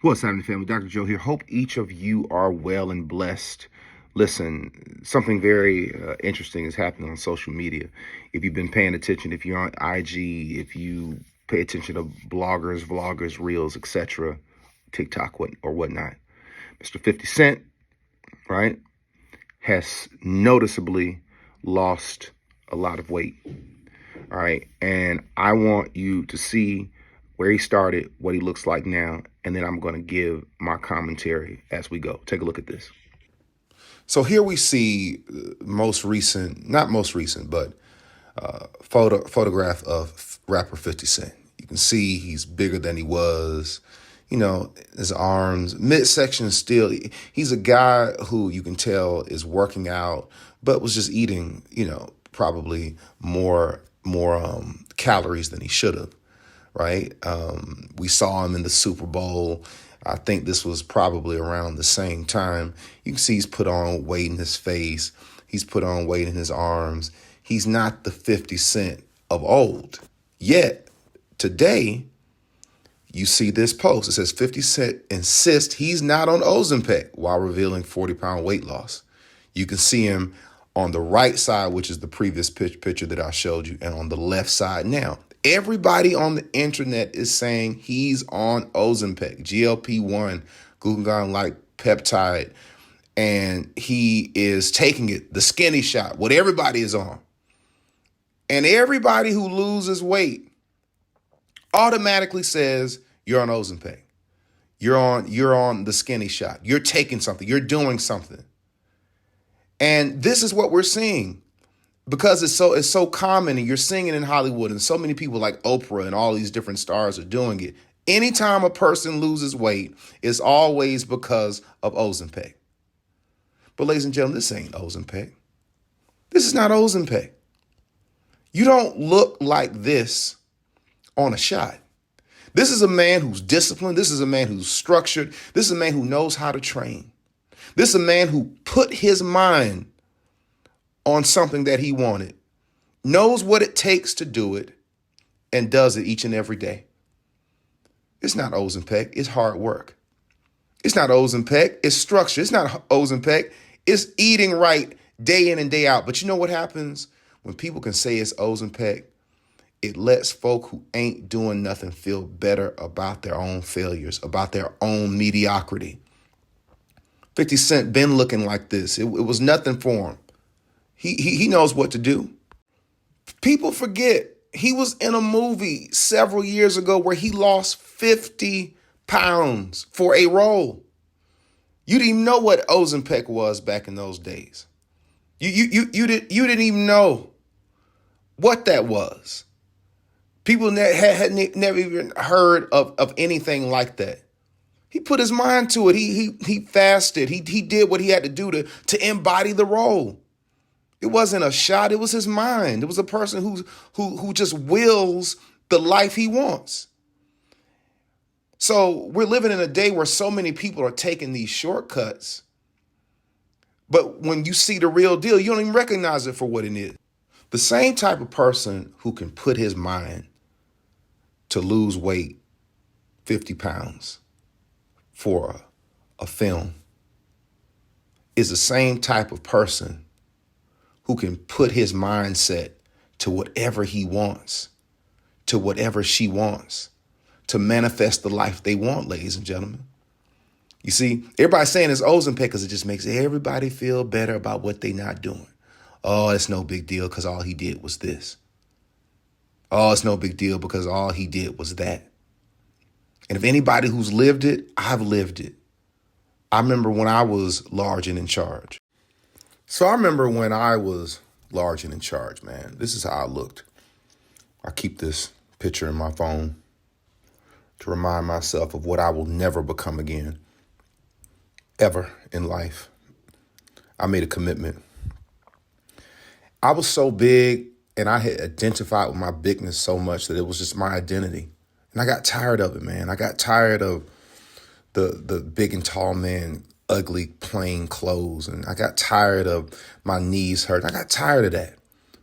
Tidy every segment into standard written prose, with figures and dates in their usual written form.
What's happening, family? Dr. Joe here. Hope each of you are well and blessed. Listen, something very interesting is happening on social media. If you've been paying attention, if you're on IG, if you pay attention to bloggers, vloggers, reels, etc., TikTok or whatnot, Mr. 50 Cent, right, has noticeably lost a lot of weight. All right. And I want you to see where he started, what he looks like now, and then I'm going to give my commentary as we go. Take a look at this. So here we see most recent, not most recent, but photograph of rapper 50 Cent. You can see he's bigger than he was. You know, his arms, midsection still. He's a guy who you can tell is working out, but was just eating, probably more calories than he should have. Right? We saw him in the Super Bowl. I think this was probably around the same time. You can see he's put on weight in his face. He's put on weight in his arms. He's not the 50 Cent of old. Yet, today, you see this post. It says 50 Cent insists he's not on Ozempic while revealing 40-pound weight loss. You can see him on the right side, which is the previous picture that I showed you, and on the left side now. Everybody on the internet is saying he's on Ozempic, GLP-1, glucagon-like peptide, and he is taking it, the skinny shot, what everybody is on. And everybody who loses weight automatically says you're on Ozempic. You're on the skinny shot. You're taking something. You're doing something. And this is what we're seeing. Because it's so common, and you're seeing it in Hollywood, and so many people like Oprah and all these different stars are doing it. Anytime a person loses weight, it's always because of Ozempic. But ladies and gentlemen, this ain't Ozempic. This is not Ozempic. You don't look like this on a shot. This is a man who's disciplined. This is a man who's structured. This is a man who knows how to train. This is a man who put his mind on something that he wanted, knows what it takes to do it, and does it each and every day. It's not Ozempic, it's hard work. It's not Ozempic, it's structure. It's not Ozempic, it's eating right day in and day out. But you know what happens when people can say it's Ozempic? It lets folk who ain't doing nothing feel better about their own failures, about their own mediocrity. 50 Cent been looking like this. It was nothing for him. He knows what to do. People forget he was in a movie several years ago where he lost 50 pounds for a role. You didn't even know what Ozempic was back in those days. You didn't even know what that was. People had never even heard of anything like that. He put his mind to it. He fasted. He did what he had to do to embody the role. It wasn't a shot. It was his mind. It was a person who just wills the life he wants. So we're living in a day where so many people are taking these shortcuts. But when you see the real deal, you don't even recognize it for what it is. The same type of person who can put his mind to lose weight, 50 pounds, for a film, is the same type of person who can put his mindset to whatever he wants, to whatever she wants, to manifest the life they want, ladies and gentlemen. You see, everybody's saying it's Ozempic because it just makes everybody feel better about what they're not doing. Oh, it's no big deal because all he did was this. Oh, it's no big deal because all he did was that. And if anybody who's lived it, I've lived it. I remember when I was large and in charge. So I remember when I was large and in charge, man. This is how I looked. I keep this picture in my phone to remind myself of what I will never become again, ever in life. I made a commitment. I was so big, and I had identified with my bigness so much that it was just my identity. And I got tired of it, man. I got tired of the big and tall man, ugly, plain clothes. And I got tired of my knees hurt. I got tired of that.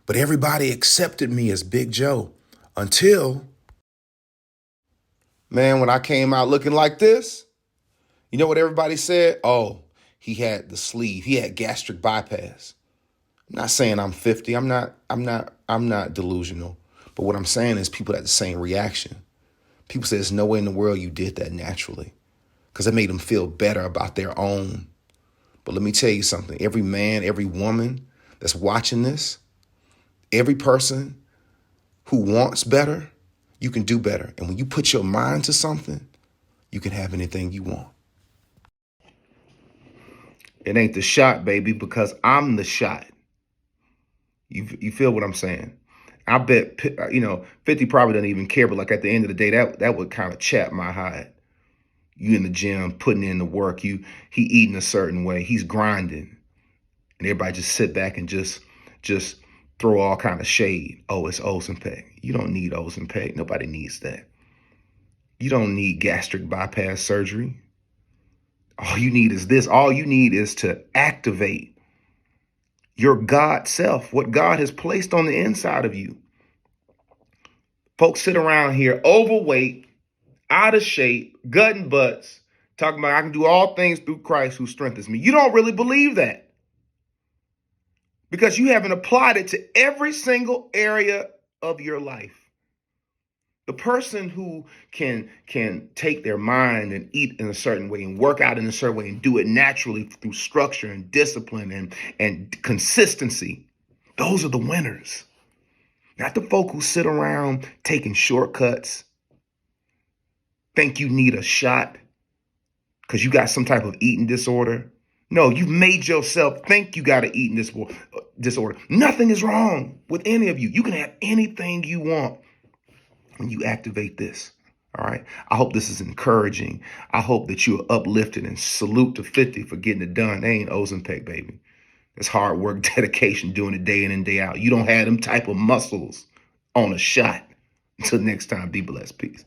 But everybody accepted me as Big Joe until, man, when I came out looking like this, You know what everybody said? Oh, he had the sleeve. He had gastric bypass. I'm not saying I'm 50. I'm not delusional. But what I'm saying is people had the same reaction. People say there's no way in the world you did that naturally because it made them feel better about their own. But let me tell you something. Every man, every woman that's watching this, every person who wants better, you can do better. And when you put your mind to something, you can have anything you want. It ain't the shot, baby, because I'm the shot. You feel what I'm saying? I bet 50 probably doesn't even care, but like at the end of the day, that would kind of chap my hide. You in the gym, putting in the work, he eating a certain way, he's grinding, and everybody just sit back and just throw all kind of shade. Oh, it's Ozempic. You don't need Ozempic. Nobody needs that. You don't need gastric bypass surgery. All you need is this. All you need is to activate your God self, what God has placed on the inside of you. Folks sit around here overweight, out of shape, gut and butts, talking about I can do all things through Christ who strengthens me. You don't really believe that because you haven't applied it to every single area of your life. The person who can take their mind and eat in a certain way and work out in a certain way and do it naturally through structure and discipline and consistency, those are the winners. Not the folk who sit around taking shortcuts, think you need a shot because you got some type of eating disorder. No, you've made yourself think you got an eating disorder. Nothing is wrong with any of you. You can have anything you want when you activate this. All right. I hope this is encouraging. I hope that you're uplifted and salute to 50 for getting it done. They ain't Ozempic, baby. It's hard work, dedication, doing it day in and day out. You don't have them type of muscles on a shot. Until next time, be blessed. Peace.